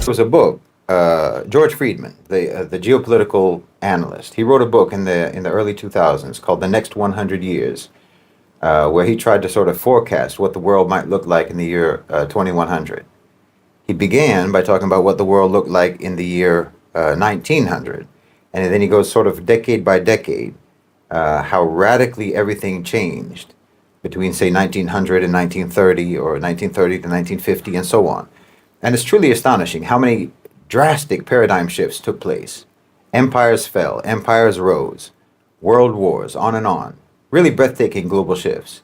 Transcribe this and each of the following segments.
was a book, George Friedman, the geopolitical analyst. He wrote a book in the early 2000s called The Next 100 Years, where he tried to sort of forecast what the world might look like in the year 2100. He began by talking about what the world looked like in the year 1900, and then he goes sort of decade by decade, how radically everything changed between, say, 1900 and 1930, or 1930 to 1950, and so on. And it's truly astonishing how many drastic paradigm shifts took place. Empires fell, empires rose, world wars, on and on. Really breathtaking global shifts.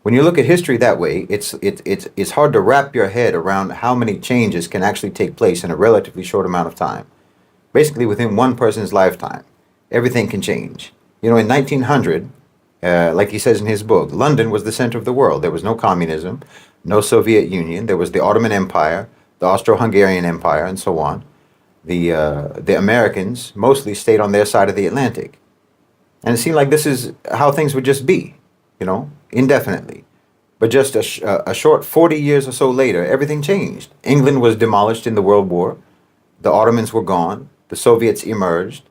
When you look at history that way, it's hard to wrap your head around how many changes can actually take place in a relatively short amount of time. Basically, within one person's lifetime, everything can change. You know, in 1900, like he says in his book, London was the center of the world. There was no communism, no Soviet Union. There was the Ottoman Empire, the Austro-Hungarian Empire, and so on. The Americans mostly stayed on their side of the Atlantic. And it seemed like this is how things would just be, you know, indefinitely. But just a short 40 years or so later, everything changed. England was demolished in the World War. The Ottomans were gone. The Soviets emerged.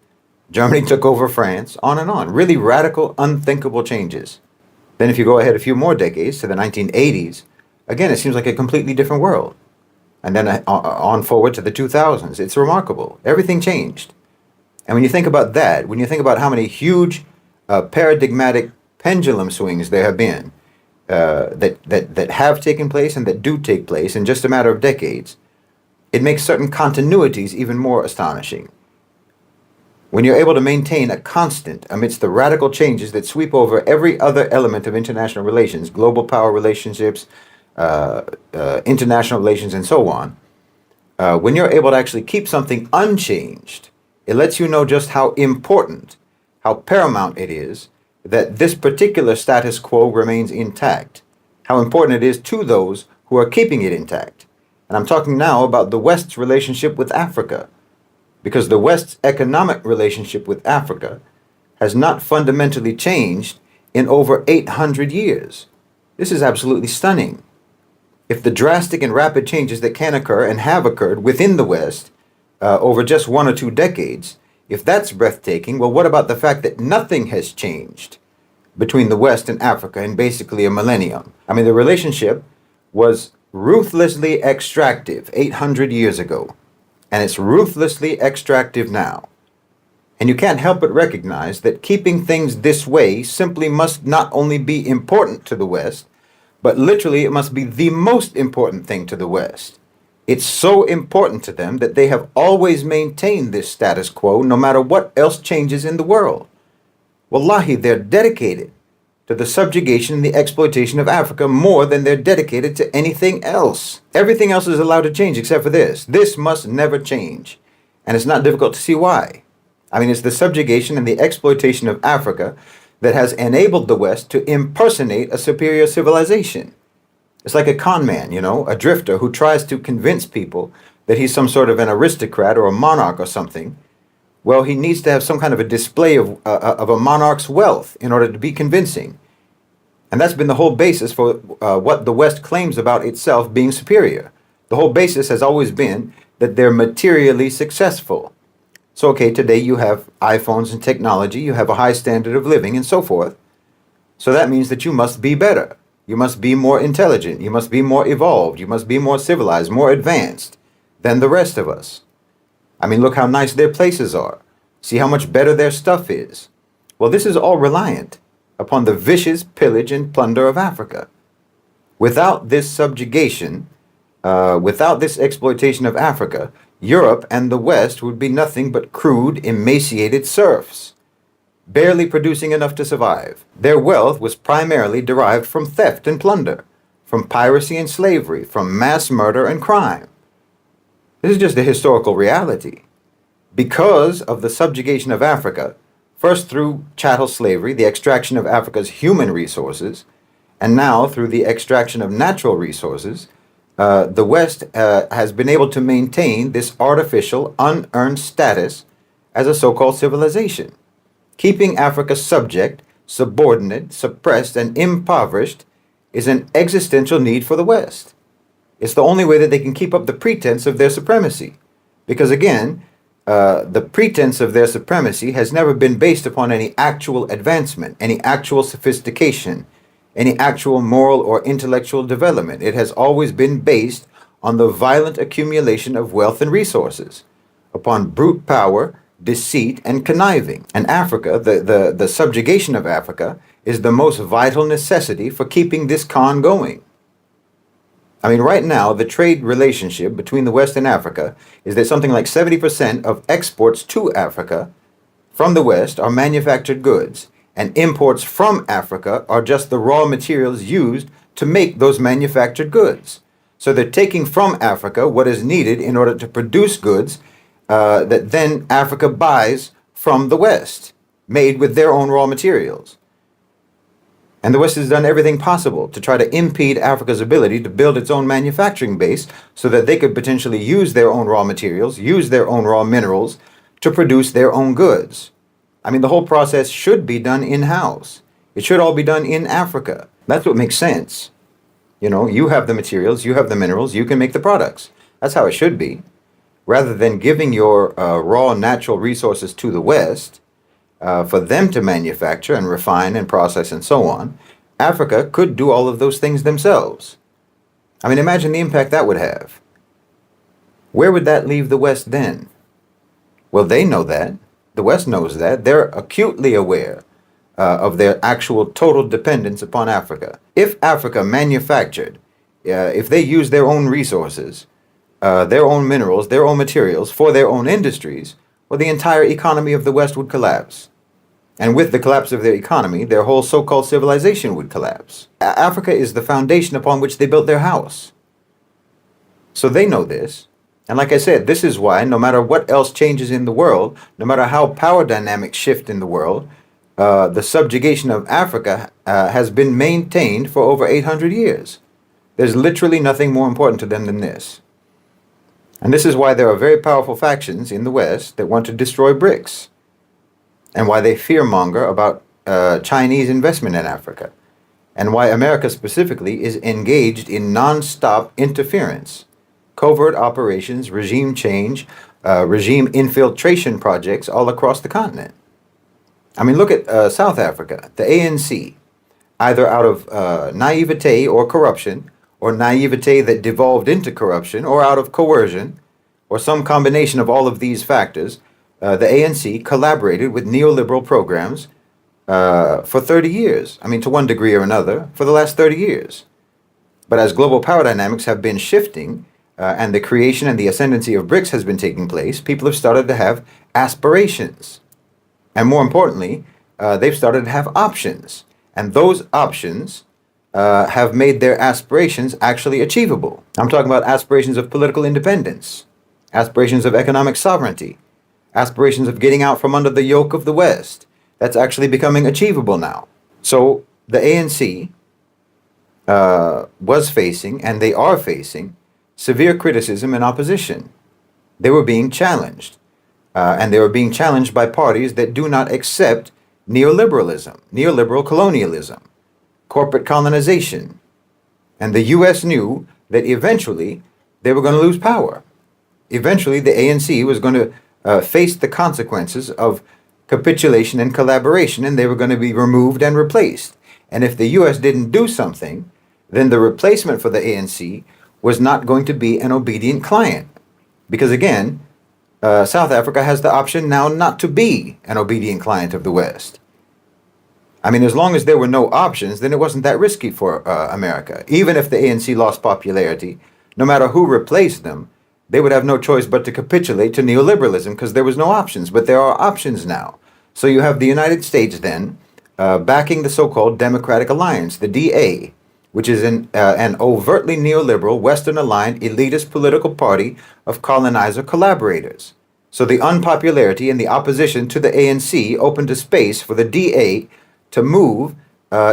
Germany took over France, on and on. Really radical, unthinkable changes. Then if you go ahead a few more decades to the 1980s, again, it seems like a completely different world. And then on forward to the 2000s, it's remarkable. Everything changed. And when you think about that, when you think about how many huge paradigmatic pendulum swings there have been that have taken place and that do take place in just a matter of decades, it makes certain continuities even more astonishing. When you're able to maintain a constant amidst the radical changes that sweep over every other element of international relations, global power relationships, international relations, and so on, when you're able to actually keep something unchanged, it lets you know just how important, how paramount it is that this particular status quo remains intact, how important it is to those who are keeping it intact. And I'm talking now about the West's relationship with Africa, because the West's economic relationship with Africa has not fundamentally changed in over 800 years. This is absolutely stunning. If the drastic and rapid changes that can occur and have occurred within the West over just 1 or 2 decades, if that's breathtaking, well, what about the fact that nothing has changed between the West and Africa in basically a millennium? I mean, the relationship was ruthlessly extractive 800 years ago, and it's ruthlessly extractive now. And you can't help but recognize that keeping things this way simply must not only be important to the West, but literally it must be the most important thing to the West. It's so important to them that they have always maintained this status quo no matter what else changes in the world. Wallahi, they're dedicated to the subjugation and the exploitation of Africa more than they're dedicated to anything else. Everything else is allowed to change except for this. This must never change. And it's not difficult to see why. I mean, it's the subjugation and the exploitation of Africa that has enabled the West to impersonate a superior civilization. It's like a con man, you know, a drifter who tries to convince people that he's some sort of an aristocrat or a monarch or something. Well, he needs to have some kind of a display of a monarch's wealth in order to be convincing. And that's been the whole basis for what the West claims about itself being superior. The whole basis has always been that they're materially successful. So, okay, today you have iPhones and technology, you have a high standard of living and so forth. So that means that you must be better. You must be more intelligent. You must be more evolved. You must be more civilized, more advanced than the rest of us. I mean, look how nice their places are. See how much better their stuff is. Well, this is all reliant upon the vicious pillage and plunder of Africa. Without this subjugation, without this exploitation of Africa, Europe and the West would be nothing but crude, emaciated serfs, barely producing enough to survive. Their wealth was primarily derived from theft and plunder, from piracy and slavery, from mass murder and crime. This is just a historical reality. Because of the subjugation of Africa, first through chattel slavery, the extraction of Africa's human resources, and now through the extraction of natural resources, the West has been able to maintain this artificial, unearned status as a so-called civilization. Keeping Africa subject, subordinate, suppressed, and impoverished is an existential need for the West. It's the only way that they can keep up the pretense of their supremacy. Because again, the pretense of their supremacy has never been based upon any actual advancement, any actual sophistication, any actual moral or intellectual development. It has always been based on the violent accumulation of wealth and resources, upon brute power, deceit, and conniving. And Africa, the subjugation of Africa, is the most vital necessity for keeping this con going. I mean, right now, the trade relationship between the West and Africa is that something like 70% of exports to Africa from the West are manufactured goods, and imports from Africa are just the raw materials used to make those manufactured goods. So they're taking from Africa what is needed in order to produce goods that then Africa buys from the West, made with their own raw materials. And the West has done everything possible to try to impede Africa's ability to build its own manufacturing base so that they could potentially use their own raw materials, use their own raw minerals to produce their own goods. I mean, the whole process should be done in-house. It should all be done in Africa. That's what makes sense. You know, you have the materials, you have the minerals, you can make the products. That's how it should be. Rather than giving your raw natural resources to the West, for them to manufacture and refine and process and so on, Africa could do all of those things themselves. I mean, imagine the impact that would have. Where would that leave the West then? Well, they know that. The West knows that. They're acutely aware of their actual total dependence upon Africa. If Africa manufactured, if they used their own resources, their own minerals, their own materials for their own industries, well, the entire economy of the West would collapse. And with the collapse of their economy, their whole so-called civilization would collapse. Africa is the foundation upon which they built their house. So they know this. And like I said, this is why no matter what else changes in the world, no matter how power dynamics shift in the world, the subjugation of Africa has been maintained for over 800 years. There's literally nothing more important to them than this. And this is why there are very powerful factions in the West that want to destroy BRICS, and why they fearmonger about Chinese investment in Africa, and why America specifically is engaged in non-stop interference, covert operations, regime change, regime infiltration projects all across the continent. I mean, look at South Africa, the ANC, either out of naivete or corruption, or naivete that devolved into corruption, or out of coercion, or some combination of all of these factors, the ANC collaborated with neoliberal programs for 30 years. I mean, to one degree or another, for the last 30 years. But as global power dynamics have been shifting, and the creation and the ascendancy of BRICS has been taking place, people have started to have aspirations. And more importantly, they've started to have options. And those options have made their aspirations actually achievable. I'm talking about aspirations of political independence, aspirations of economic sovereignty, aspirations of getting out from under the yoke of the West. That's actually becoming achievable now. So the ANC was facing, and they are facing, severe criticism and opposition. They were being challenged. And they were being challenged by parties that do not accept neoliberalism, neoliberal colonialism, corporate colonization. And the U.S. knew that eventually they were going to lose power. Eventually the ANC was going to face the consequences of capitulation and collaboration, and they were going to be removed and replaced. And if the U.S. didn't do something, then the replacement for the ANC was not going to be an obedient client. Because again, South Africa has the option now not to be an obedient client of the West. I mean, as long as there were no options, then it wasn't that risky for America. Even if the ANC lost popularity, no matter who replaced them, they would have no choice but to capitulate to neoliberalism because there was no options. But there are options now. So you have the United States then backing the so-called Democratic Alliance, the DA, which is an overtly neoliberal, Western-aligned, elitist political party of colonizer collaborators. So the unpopularity and the opposition to the ANC opened a space for the DA to move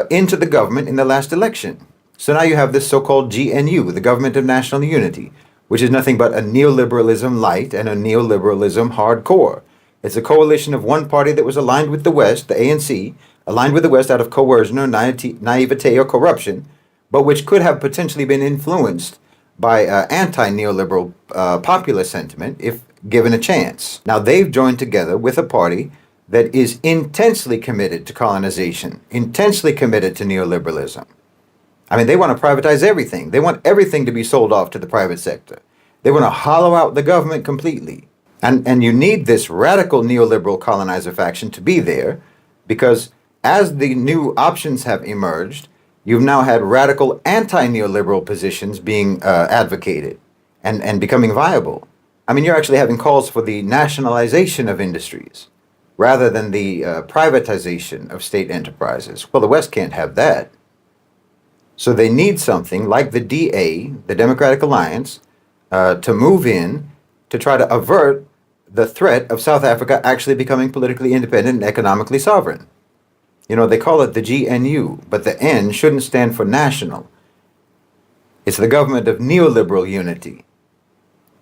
into the government in the last election. So now you have this so-called GNU, the Government of National Unity, which is nothing but a neoliberalism light and a neoliberalism hardcore. It's a coalition of one party that was aligned with the West, the ANC, aligned with the West out of coercion or naivete or corruption, but which could have potentially been influenced by anti-neoliberal populist sentiment if given a chance. Now, they've joined together with a party that is intensely committed to colonization, intensely committed to neoliberalism. I mean, they want to privatize everything. They want everything to be sold off to the private sector. They want to hollow out the government completely. And you need this radical neoliberal colonizer faction to be there because as the new options have emerged, you've now had radical anti-neoliberal positions being advocated and becoming viable. I mean, you're actually having calls for the nationalization of industries rather than the privatization of state enterprises. Well, the West can't have that. So they need something like the DA, the Democratic Alliance, to move in to try to avert the threat of South Africa actually becoming politically independent and economically sovereign. You know, they call it the GNU, but the N shouldn't stand for national. It's the government of neoliberal unity.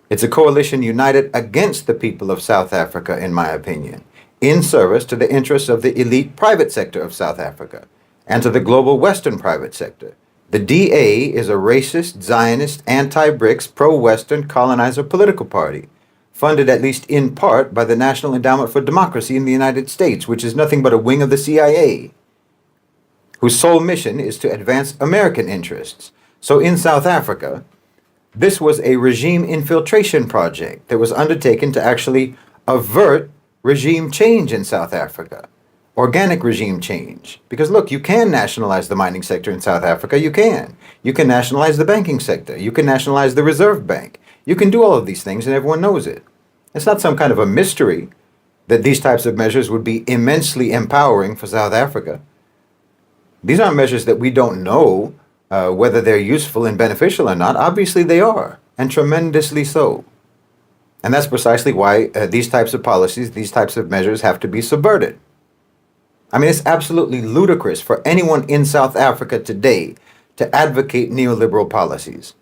It's a coalition united against the people of South Africa, in my opinion, in service to the interests of the elite private sector of South Africa and to the global Western private sector. The DA is a racist, Zionist, anti-BRICS, pro-Western colonizer political party, funded at least in part by the National Endowment for Democracy in the United States, which is nothing but a wing of the CIA, whose sole mission is to advance American interests. So in South Africa, this was a regime infiltration project that was undertaken to actually avert regime change in South Africa, organic regime change. Because look, you can nationalize the mining sector in South Africa, you can. You can nationalize the banking sector, you can nationalize the Reserve Bank. You can do all of these things and everyone knows it. It's not some kind of a mystery that these types of measures would be immensely empowering for South Africa. These aren't measures that we don't know whether they're useful and beneficial or not. Obviously they are, and tremendously so. And that's precisely why these types of policies, these types of measures have to be subverted. I mean, it's absolutely ludicrous for anyone in South Africa today to advocate neoliberal policies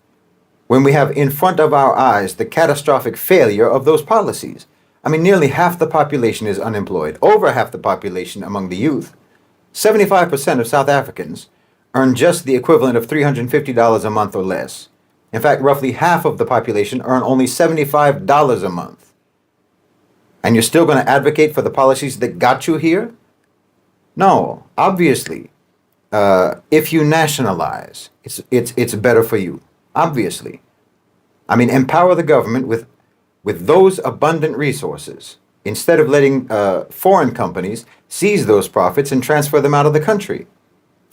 when we have in front of our eyes the catastrophic failure of those policies. I mean, nearly half the population is unemployed, over half the population among the youth. 75% of South Africans earn just the equivalent of $350 a month or less. In fact, roughly half of the population earn only $75 a month. And you're still going to advocate for the policies that got you here? No, obviously, if you nationalize, it's better for you. Obviously. I mean, empower the government with those abundant resources instead of letting foreign companies seize those profits and transfer them out of the country.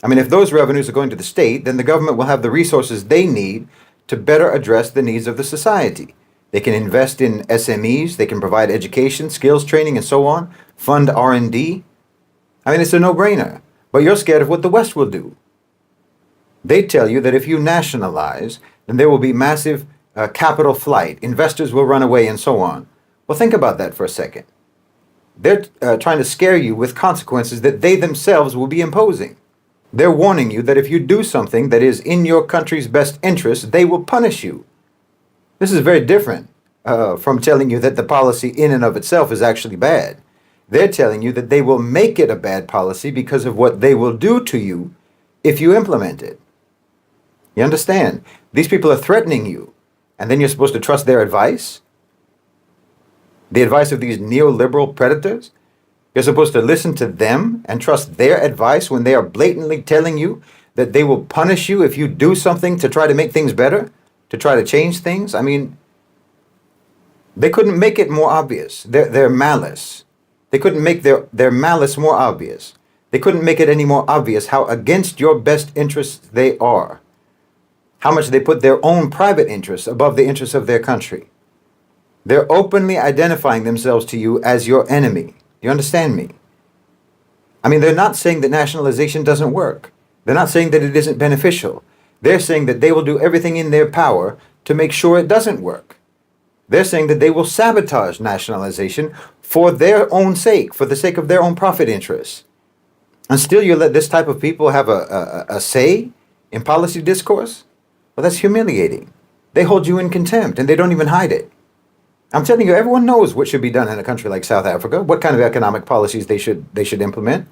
I mean, if those revenues are going to the state, then the government will have the resources they need to better address the needs of the society. They can invest in SMEs, they can provide education, skills training, and so on, fund R&D. I mean, it's a no-brainer. But you're scared of what the West will do. They tell you that if you nationalize, then there will be massive capital flight, investors will run away, and so on. Well, think about that for a second. They're trying to scare you with consequences that they themselves will be imposing. They're warning you that if you do something that is in your country's best interest, they will punish you. This is very different from telling you that the policy in and of itself is actually bad. They're telling you that they will make it a bad policy because of what they will do to you if you implement it. You understand? These people are threatening you, and then you're supposed to trust their advice? The advice of these neoliberal predators? You're supposed to listen to them and trust their advice when they are blatantly telling you that they will punish you if you do something to try to make things better, to try to change things? I mean, they couldn't make it more obvious, their malice. They couldn't make their malice more obvious. They couldn't make it any more obvious how against your best interests they are. How much they put their own private interests above the interests of their country. They're openly identifying themselves to you as your enemy. You understand me? I mean, they're not saying that nationalization doesn't work. They're not saying that it isn't beneficial. They're saying that they will do everything in their power to make sure it doesn't work. They're saying that they will sabotage nationalization for their own sake, for the sake of their own profit interests. And still you let this type of people have a say in policy discourse? Well, that's humiliating. They hold you in contempt and they don't even hide it. I'm telling you, everyone knows what should be done in a country like South Africa, what kind of economic policies they should implement.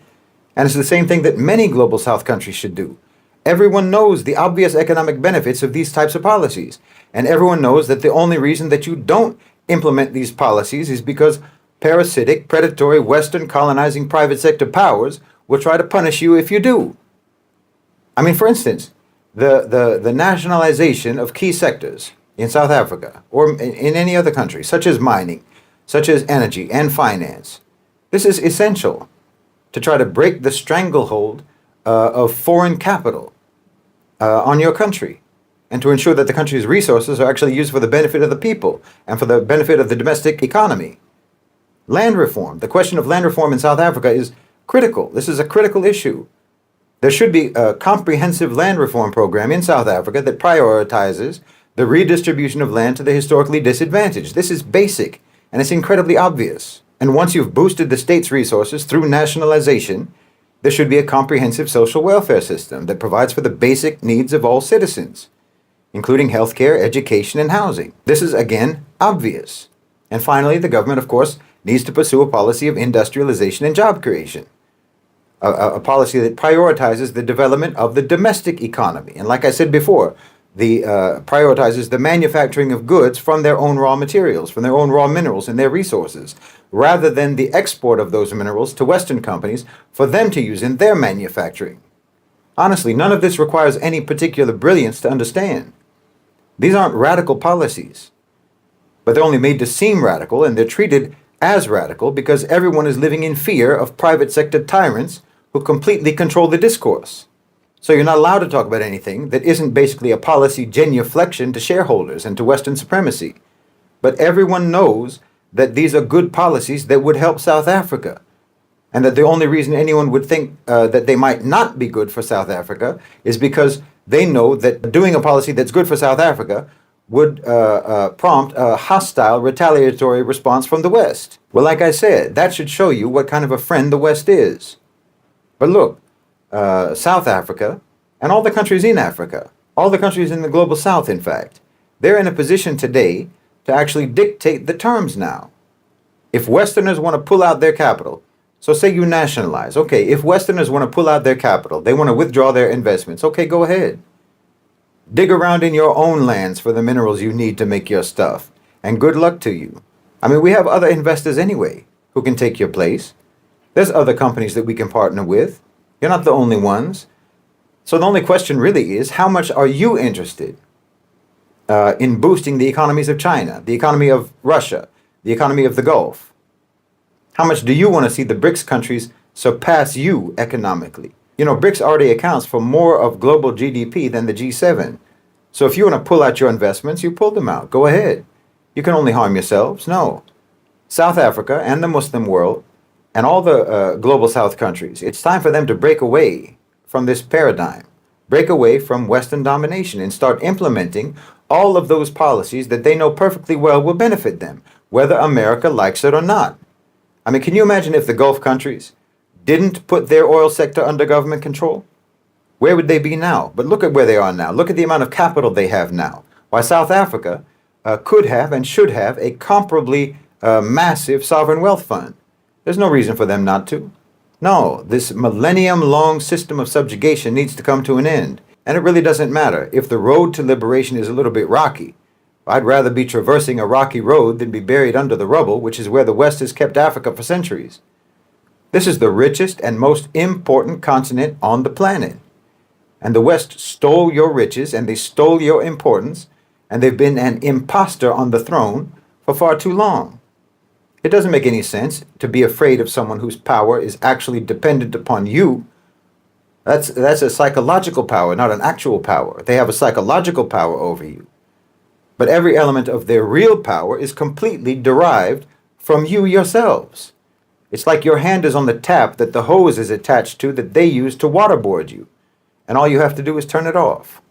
And it's the same thing that many global South countries should do. Everyone knows the obvious economic benefits of these types of policies. And everyone knows that the only reason that you don't implement these policies is because parasitic, predatory, Western colonizing private sector powers will try to punish you if you do. I mean, for instance, the nationalization of key sectors in South Africa or in any other country, such as mining, such as energy and finance. This is essential to try to break the stranglehold of foreign capital on your country and to ensure that the country's resources are actually used for the benefit of the people and for the benefit of the domestic economy. Land reform. The question of land reform in South Africa is critical. This is a critical issue. There should be a comprehensive land reform program in South Africa that prioritizes the redistribution of land to the historically disadvantaged. This is basic, and it's incredibly obvious. And once you've boosted the state's resources through nationalization, there should be a comprehensive social welfare system that provides for the basic needs of all citizens, including healthcare, education, and housing. This is, again, obvious. And finally, the government, of course, needs to pursue a policy of industrialization and job creation. A policy that prioritizes the development of the domestic economy. And like I said before, prioritizes the manufacturing of goods from their own raw materials, from their own raw minerals and their resources, rather than the export of those minerals to Western companies for them to use in their manufacturing. Honestly, none of this requires any particular brilliance to understand. These aren't radical policies, but they're only made to seem radical, and they're treated as radical because everyone is living in fear of private sector tyrants who completely control the discourse. So you're not allowed to talk about anything that isn't basically a policy genuflection to shareholders and to Western supremacy. But everyone knows that these are good policies that would help South Africa, and that the only reason anyone would think that they might not be good for South Africa is because they know that doing a policy that's good for South Africa would prompt a hostile, retaliatory response from the West. Well, like I said, that should show you what kind of a friend the West is. But look, South Africa and all the countries in Africa, all the countries in the global South, in fact, they're in a position today to actually dictate the terms now. If Westerners want to pull out their capital, so say you nationalize, okay, if Westerners want to pull out their capital, they want to withdraw their investments, okay, go ahead. Dig around in your own lands for the minerals you need to make your stuff, and good luck to you. I mean, we have other investors anyway who can take your place. There's other companies that we can partner with. You're not the only ones. So the only question really is, how much are you interested in boosting the economies of China, the economy of Russia, the economy of the Gulf? How much do you want to see the BRICS countries surpass you economically? You know, BRICS already accounts for more of global GDP than the G7. So if you want to pull out your investments, you pull them out. Go ahead. You can only harm yourselves. No. South Africa and the Muslim world and all the global South countries, it's time for them to break away from this paradigm, break away from Western domination and start implementing all of those policies that they know perfectly well will benefit them, whether America likes it or not. I mean, can you imagine if the Gulf countries didn't put their oil sector under government control? Where would they be now? But look at where they are now. Look at the amount of capital they have now. Why, South Africa could have and should have a comparably massive sovereign wealth fund. There's no reason for them not to. No, this millennium-long system of subjugation needs to come to an end. And it really doesn't matter if the road to liberation is a little bit rocky. I'd rather be traversing a rocky road than be buried under the rubble, which is where the West has kept Africa for centuries. This is the richest and most important continent on the planet. And the West stole your riches and they stole your importance, and they've been an imposter on the throne for far too long. It doesn't make any sense to be afraid of someone whose power is actually dependent upon you. That's a psychological power, not an actual power. They have a psychological power over you. But every element of their real power is completely derived from you yourselves. It's like your hand is on the tap that the hose is attached to that they use to waterboard you. And all you have to do is turn it off.